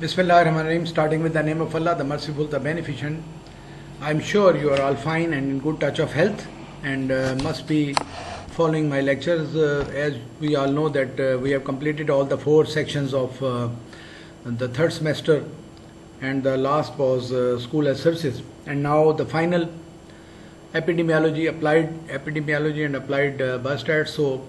Bismillahirrahmanirrahim. Starting with the name of Allah, the merciful, the beneficent. I'm sure you are all fine and in good touch of health and must be following my lectures. As we all know that we have completed all the 4 sections of the 3rd semester, and the last was school as services, and now the final epidemiology, applied epidemiology and applied biostats. So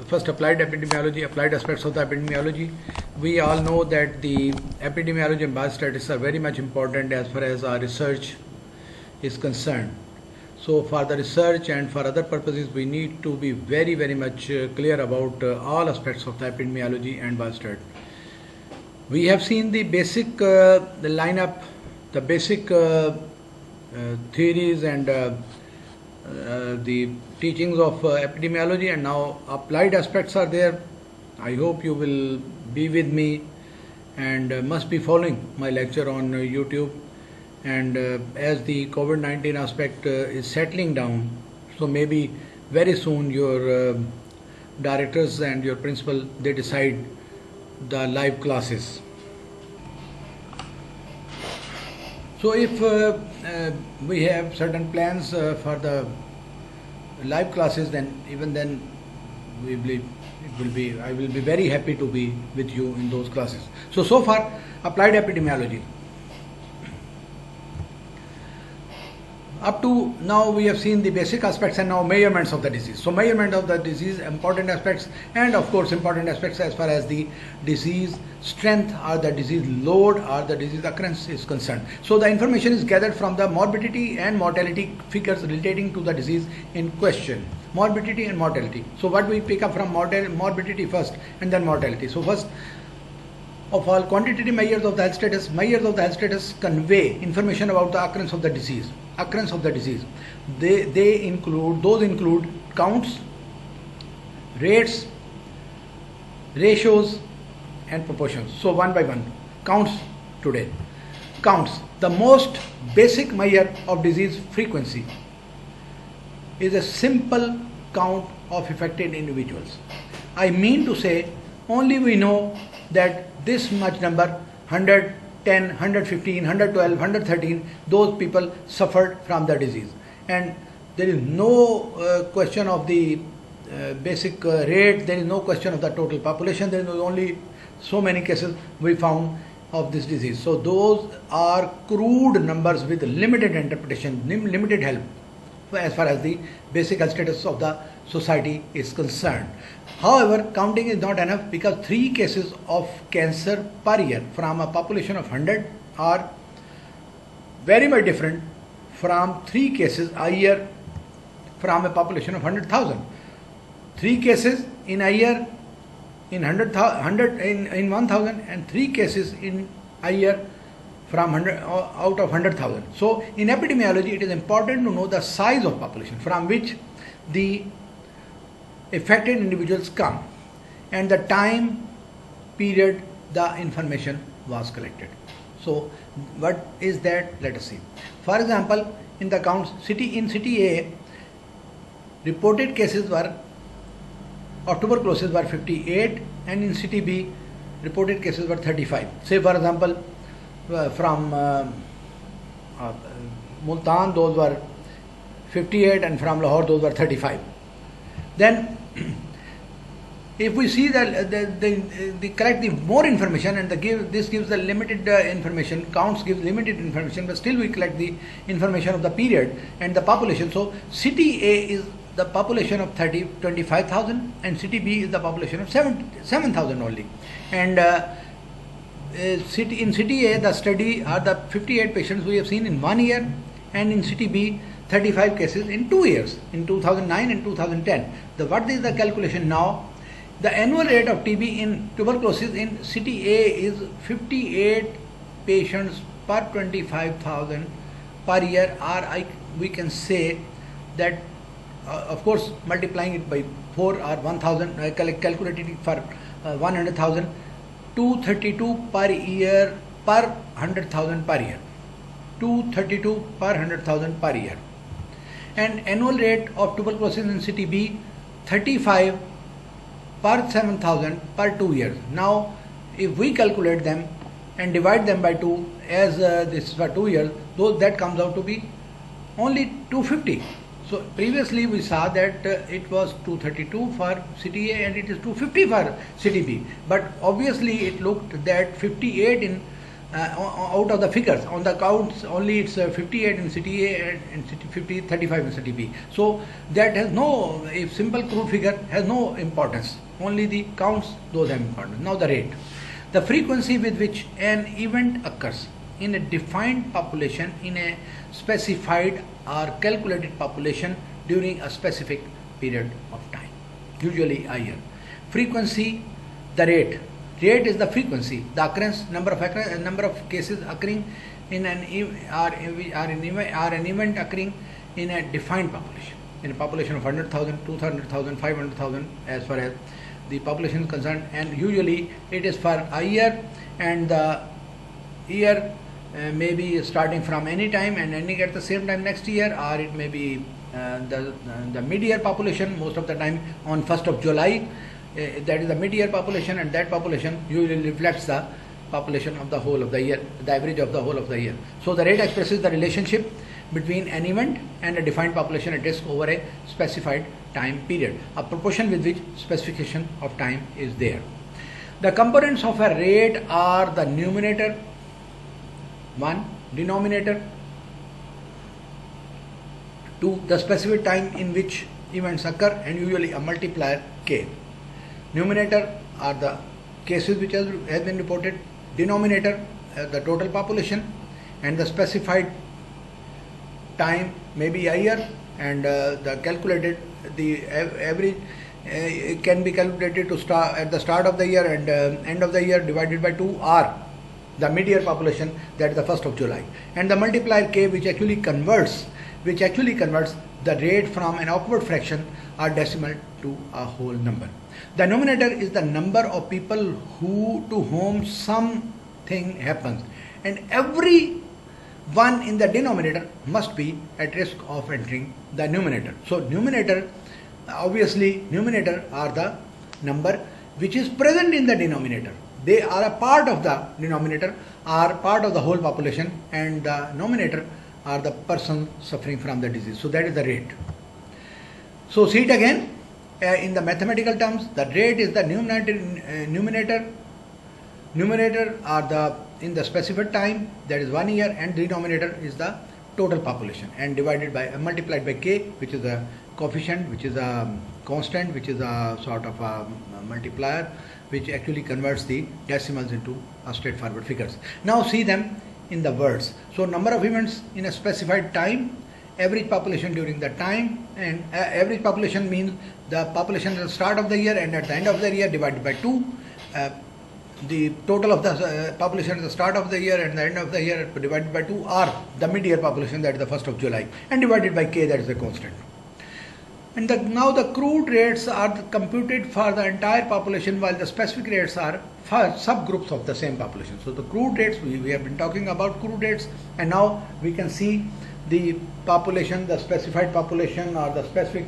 first applied epidemiology, applied aspects of the epidemiology. We all know that the epidemiology and biostatistics are very much important as far as our research is concerned. So for the research and for other purposes, we need to be very much clear about all aspects of the epidemiology and biostat. We have seen the basic the lineup, the basic theories and the teachings of epidemiology, and now applied aspects are there. I hope you will be with me and must be following my lecture on YouTube. And as the COVID-19 aspect is settling down, so maybe very soon your directors and your principal, they decide the live classes. So if we have certain plans for the live classes, then even then I will be very happy to be with you in those classes. So far applied epidemiology. Up to now we have seen the basic aspects and now measurements of the disease. So measurement of the disease, important aspects, and of course important aspects as far as the disease strength or the disease load or the disease occurrence is concerned. So the information is gathered from the morbidity and mortality figures relating to the disease in question. Morbidity and mortality. So what we pick up from morbidity first and then mortality. So first of all, quantitative measures of the health status. Measures of the health status convey information about the occurrence of the disease. They include counts, rates, ratios, and proportions. So one by one, counts today. Counts. The most basic measure of disease frequency is a simple count of affected individuals. I mean to say, only we know that this much number, 110, 115, 112, 113, those people suffered from the disease. And there is no question of the basic rate, there is no question of the total population, there is only so many cases we found of this disease. So those are crude numbers with limited interpretation, limited help as far as the basic health status of the society is concerned. However, counting is not enough because 3 cases of cancer per year from a population of 100 are very much different from 3 cases a year from a population of 100,000. 3 cases in a year in 100 in 1,000 and 3 cases in a year from 100 out of 100,000. So in epidemiology, it is important to know the size of population from which the affected individuals come and the time period the information was collected. So what is that? Let us see. For example, in the counts, in city A, reported cases were of tuberculosis were 58, and in city B, reported cases were 35. Say for example, from Multan, those were 58, and from Lahore, those were 35. Then if we see that they collect the more information, and this gives the limited information, counts give limited information, but still we collect the information of the period and the population. So city A is the population of 25,000 and city B is the population of 7,000 only. And in city A, the study are the 58 patients we have seen in 1 year, and in city B 35 cases in 2 years, in 2009 and 2010. What is the calculation now? The annual rate of TB in tuberculosis in city A is 58 patients per 25,000 per year, or we can say that of course multiplying it by 4 or 1,000, calculated it for 100,000, 232 per year per 100,000 per year. 232 per 100,000 per year. And annual rate of tuberculosis in city B, 35 per 7,000 per 2 years. Now if we calculate them, and divide them by 2, as this is for 2 years, though that comes out to be only 250. So previously we saw that it was 232 for city A and it is 250 for city B. But obviously it looked that 58 in out of the figures on the counts, only it's 58 in city A and city 35 in city B. So that has no, if simple crude figure has no importance. Only the counts, those have importance. Now the rate. The frequency with which an event occurs in a defined population in a specified or calculated population during a specific period of time, usually a year. Frequency, the rate. Rate is the frequency, the occurrence, number of cases occurring in an event occurring in a defined population. In a population of 100,000, 200,000, 500,000, as far as the population is concerned, and usually it is for a year, and the year may be starting from any time and ending at the same time next year, or it may be the mid-year population, most of the time on 1st of July. That is the mid-year population, and that population usually reflects the population of the whole of the year, the average of the whole of the year. So the rate expresses the relationship between an event and a defined population at risk over a specified time period, a proportion with which specification of time is there. The components of a rate are the numerator 1, denominator 2, the specific time in which events occur, and usually a multiplier k. Numerator are the cases which has been reported, denominator the total population, and the specified time may be a year, and the calculated, the average can be calculated to start at the start of the year and end of the year divided by 2, or the mid-year population, that is the 1st of July, and the multiplier k, which actually converts the rate from an awkward fraction or decimal to a whole number. The numerator is the number of people to whom something happens, and every one in the denominator must be at risk of entering the numerator. So numerator, obviously numerator are the number which is present in the denominator. They are a part of the denominator, are part of the whole population, and the numerator are the person suffering from the disease. So that is the rate. So see it again. In the mathematical terms, the rate is the numerator are the in the specified time, that is 1 year, and denominator is the total population, and divided by multiplied by k, which is a coefficient, which is a constant, which is a sort of a multiplier, which actually converts the decimals into a straightforward figures. Now see them in the words. So number of events in a specified time, average population during the time, and average population means the population at the start of the year and at the end of the year divided by 2. The total of the population at the start of the year and the end of the year divided by 2, or the mid-year population, that is the 1st of July, and divided by k, that is the constant. And now the crude rates are computed for the entire population, while the specific rates are for subgroups of the same population. So the crude rates, we have been talking about crude rates, and now we can see the population, the specified population, or the specific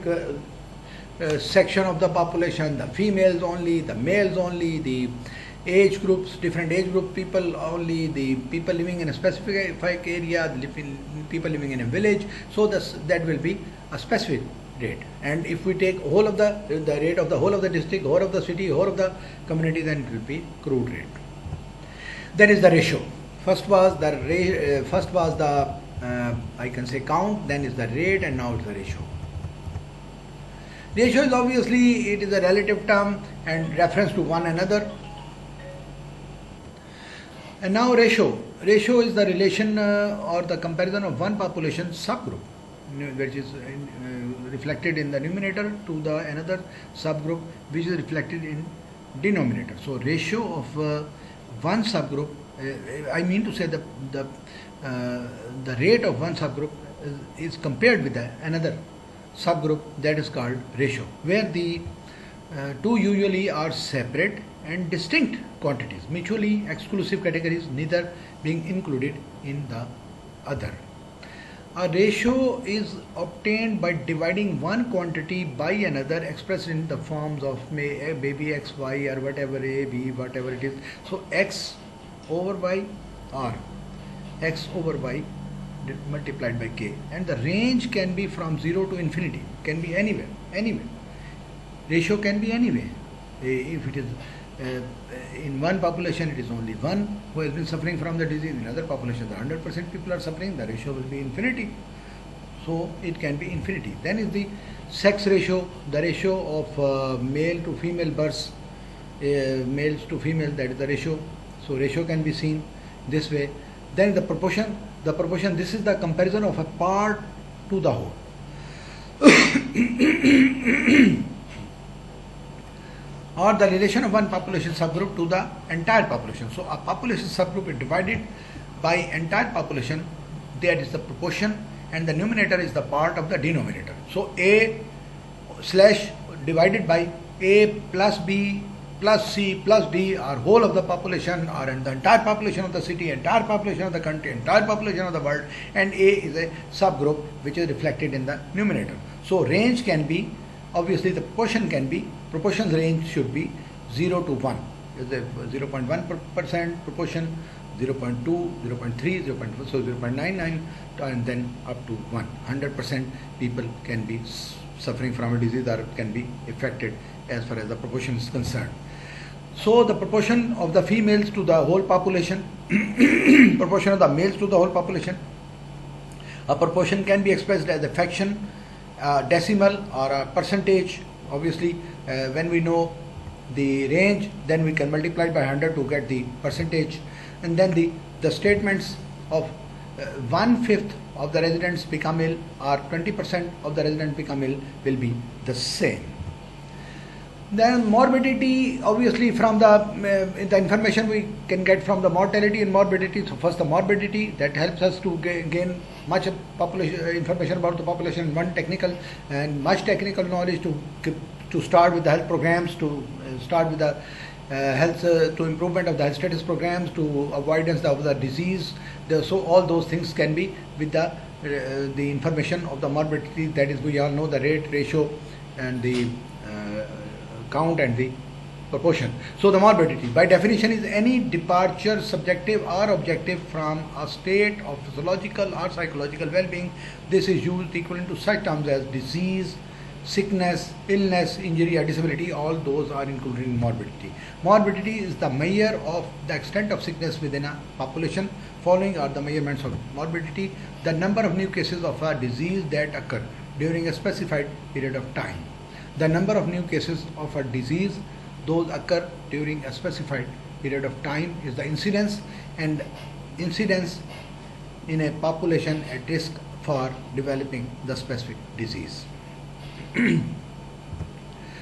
section of the population, the females only, the males only, the age groups, different age group people only, the people living in a specific area, the people living in a village. So that will be a specific rate. And if we take whole of the rate of the whole of the district, whole of the city, whole of the community, then it will be crude rate. That is the ratio. First was the I can say count, then is the rate, and now it's the ratio. Ratio is obviously, it is a relative term and reference to one another. And now ratio is the relation or the comparison of one population subgroup, which is reflected in the numerator, to the another subgroup which is reflected in denominator. So ratio of one subgroup, I mean to say the rate of one subgroup is compared with another subgroup, that is called ratio, where the two usually are separate and distinct quantities, mutually exclusive categories, neither being included in the other. A ratio is obtained by dividing one quantity by another, expressed in the forms of maybe x, y, or whatever, a, b, whatever it is. So x over y or x over y multiplied by k, and the range can be from 0 to infinity, can be anywhere. Ratio can be anywhere. If it is in one population, it is only one who has been suffering from the disease. In other populations, 100% people are suffering, the ratio will be infinity. So it can be infinity. Then is the sex ratio, the ratio of male to female births, males to female, that is the ratio. So ratio can be seen this way. Then the proportion, this is the comparison of a part to the whole. Or the relation of one population subgroup to the entire population. So a population subgroup is divided by entire population, that is the proportion, and the numerator is the part of the denominator. So A slash divided by A plus B plus C plus D are whole of the population, or in the entire population of the city, entire population of the country, entire population of the world, and A is a subgroup which is reflected in the numerator. So range can be, obviously the proportions range should be 0 to 1. Is a 0.1% proportion, 0.2, 0.3, 0.4, so 0.99, and then up to 1. 100% people can be suffering from a disease or can be affected as far as the proportion is concerned. So the proportion of the females to the whole population, proportion of the males to the whole population. A proportion can be expressed as a fraction, decimal, or a percentage. Obviously, when we know the range, then we can multiply by 100 to get the percentage. And then the statements of 1/5 of the residents become ill or 20% of the residents become ill will be the same. Then morbidity, obviously from the information we can get from the mortality and morbidity. So first the morbidity, that helps us to gain much information about the population, much technical knowledge to start with the health programs, to start with the health to improvement of the health status programs, to avoidance of the disease. So all those things can be with the information of the morbidity, that is we all know the rate, ratio, and the count and the proportion. So the morbidity by definition is any departure, subjective or objective, from a state of physiological or psychological well-being. This is used equivalent to such terms as disease, sickness, illness, injury or disability. All those are included in morbidity. Morbidity is the measure of the extent of sickness within a population. Following are the measurements of morbidity: the number of new cases of a disease that occur during a specified period of time. The number of new cases of a disease those occur during a specified period of time is the incidence, and incidence in a population at risk for developing the specific disease.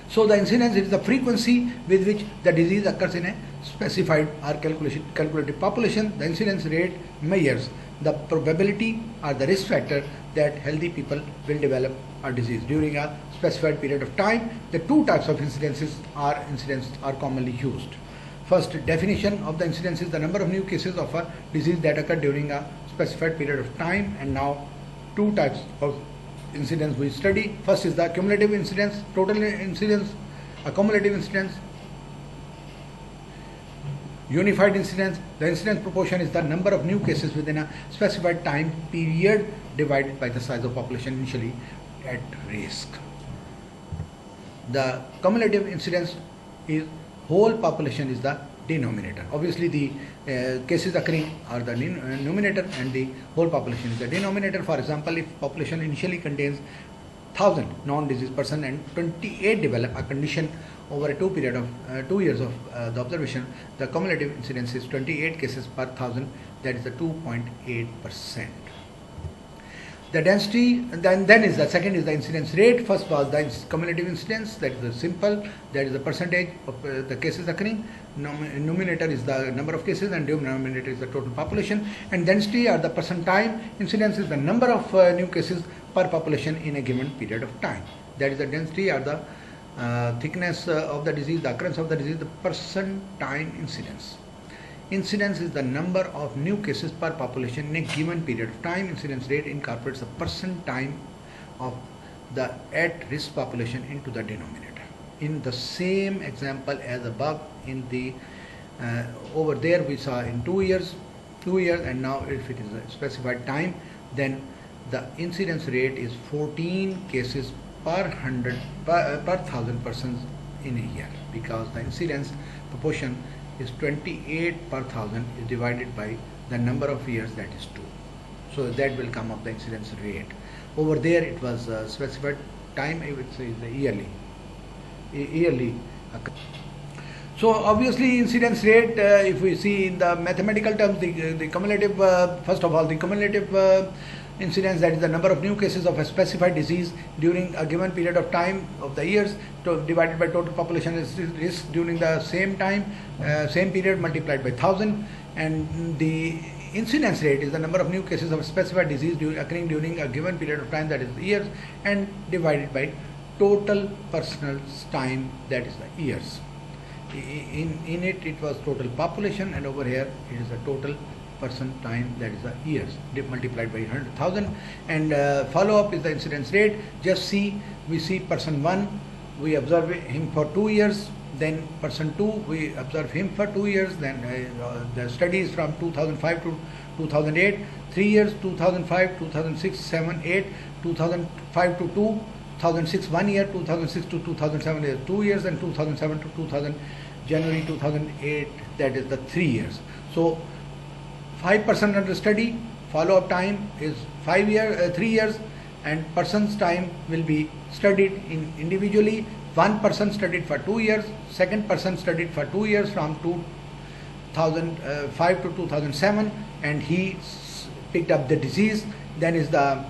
So the incidence is the frequency with which the disease occurs in a specified or calculated population. The incidence rate measures the probability or the risk factor that healthy people will develop a disease during a specified period of time. The two types of incidents are commonly used. First, definition of the incidence is the number of new cases of a disease that occur during a specified period of time. And now two types of incidence we study. First is the cumulative incidence, total incidence, accumulative incidence, unified incidence. The incidence proportion is the number of new cases within a specified time period divided by the size of population initially at risk. The cumulative incidence is whole population is the denominator. Obviously the cases occurring are the numerator and the whole population is the denominator. For example, if population initially contains 1000 non-diseased person and 28 develop a condition over a 2 years of the observation, the cumulative incidence is 28 cases per 1000, that is the 2.8%. The density, then is the second is the incidence rate. First was the cumulative incidence, that is the simple, that is the percentage of the cases occurring. Numerator is the number of cases and denominator is the total population. And density or the percent time. Incidence is the number of new cases per population in a given period of time. That is the density or the thickness of the disease, the occurrence of the disease, the percent time incidence. Incidence is the number of new cases per population in a given period of time. Incidence rate incorporates the percent time of the at-risk population into the denominator. In the same example as above, in the Over there we saw in 2 years, and now if it is a specified time, then the incidence rate is 14 cases per 1,000 persons in a year, because the incidence proportion is 28 per 1,000 is divided by the number of years, that is 2. So that will come up the incidence rate. Over there it was specified time, I would say the yearly. So obviously incidence rate, if we see in the mathematical terms, the cumulative, first of all, the cumulative incidence, that is the number of new cases of a specified disease during a given period of time of the years divided by total population risk during the same time, same period multiplied by 1,000, and the incidence rate is the number of new cases of a specified disease occurring during a given period of time, that is years, and divided by total personal time, that is the years. In it was total population, and over here it is the total person time, that is the years, multiplied by 100,000. And follow-up is the incidence rate. Just we see person 1, we observe him for 2 years, then person 2, we observe him for 2 years, then the studies from 2005 to 2008, 3 years, 2005, 2006, 7, 8, 2005 to 2006 1 year, 2006 to 2007 is 2 years, and 2007 to January 2008, that is the 3 years. So 5% under study, follow-up time is 3 years, and person's time will be studied individually. One person studied for 2 years, second person studied for 2 years from 2005 to 2007, and he picked up the disease. Then is the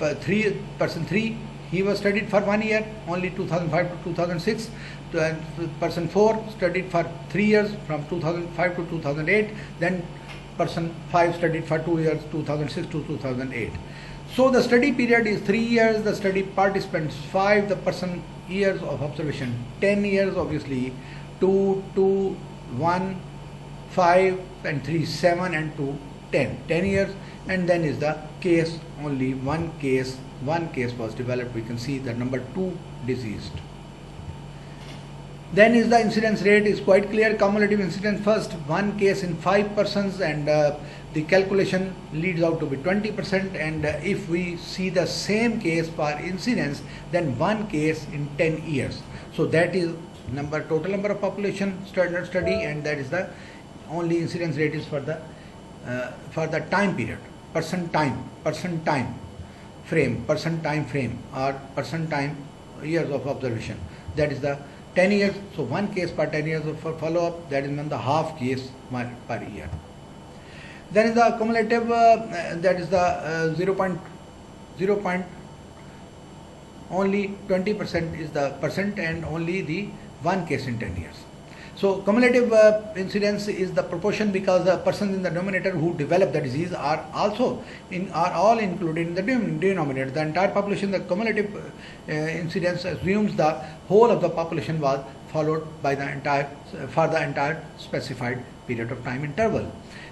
person 3, he was studied for 1 year, only 2005 to 2006. And person 4 studied for 3 years from 2005 to 2008. Then person 5 studied for 2 years, 2006 to 2008. So the study period is 3 years, the study participants 5, the person years of observation 10 years, obviously 2, 2, 1, 5, and 3, 7, and 2, 10 years. And then is the case, only one case was developed. We can see the number 2 deceased. Then is the incidence rate is quite clear. Cumulative incidence first, 1 case in 5 persons, and the calculation leads out to be 20%. And if we see the same case for incidence, then 1 case in 10 years. So that is total number of population standard study, and that is the only incidence rate is for the time period, person time frame, or person time years of observation. That is the 10 years. So 1 case per 10 years of follow-up, that is the half case per year. Then is the cumulative, that is the 0. Only 20% is the percent, and only the 1 case in 10 years. So cumulative incidence is the proportion, because the persons in the denominator who develop the disease are all included in the denominator. The entire population, the cumulative incidence assumes the whole of the population was followed by the entire specified period of time interval.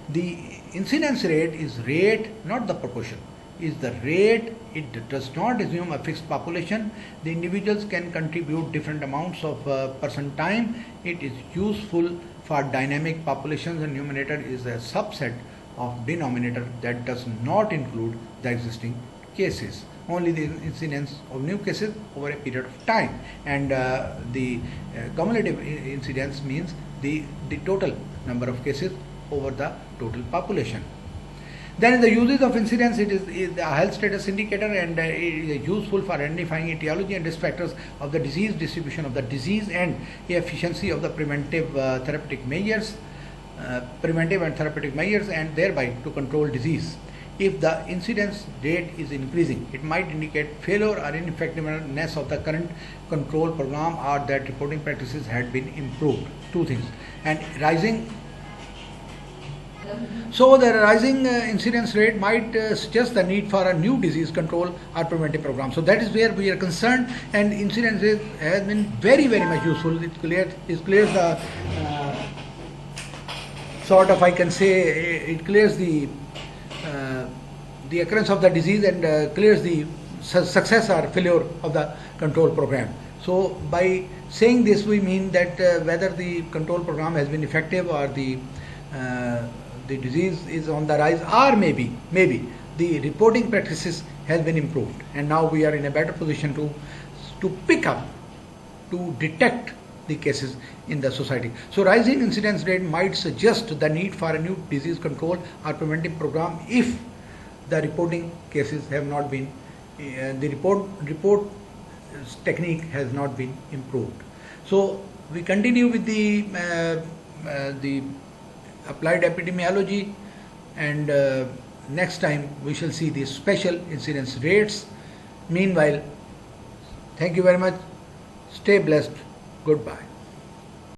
The incidence rate is rate, not the proportion. Is the rate. It does not assume a fixed population. The individuals can contribute different amounts of person time. It is useful for dynamic populations, and numerator is a subset of denominator that does not include the existing cases. Only the incidence of new cases over a period of time, and the cumulative incidence means the total number of cases over the total population. Then the uses of incidence, it is a health status indicator, and it is useful for identifying etiology and risk factors of the disease, distribution of the disease, and efficiency of the preventive and therapeutic measures, and thereby to control disease. If the incidence rate is increasing, it might indicate failure or ineffectiveness of the current control program, or that reporting practices had been improved. 2 things. And rising. So the rising incidence rate might suggest the need for a new disease control or preventive program. So that is where we are concerned, and incidence rate has been very, very much useful. It clears the sort of, I can say, it clears the occurrence of the disease, and clears the success or failure of the control program. So by saying this, we mean that whether the control program has been effective or the disease is on the rise, or maybe the reporting practices has been improved, and now we are in a better position to pick up, to detect the cases in the society. So rising incidence rate might suggest the need for a new disease control or preventive program if the reporting cases have not been, the report technique has not been improved. So we continue with the applied epidemiology, and next time we shall see the special incidence rates. Meanwhile, thank you very much. Stay blessed. Goodbye.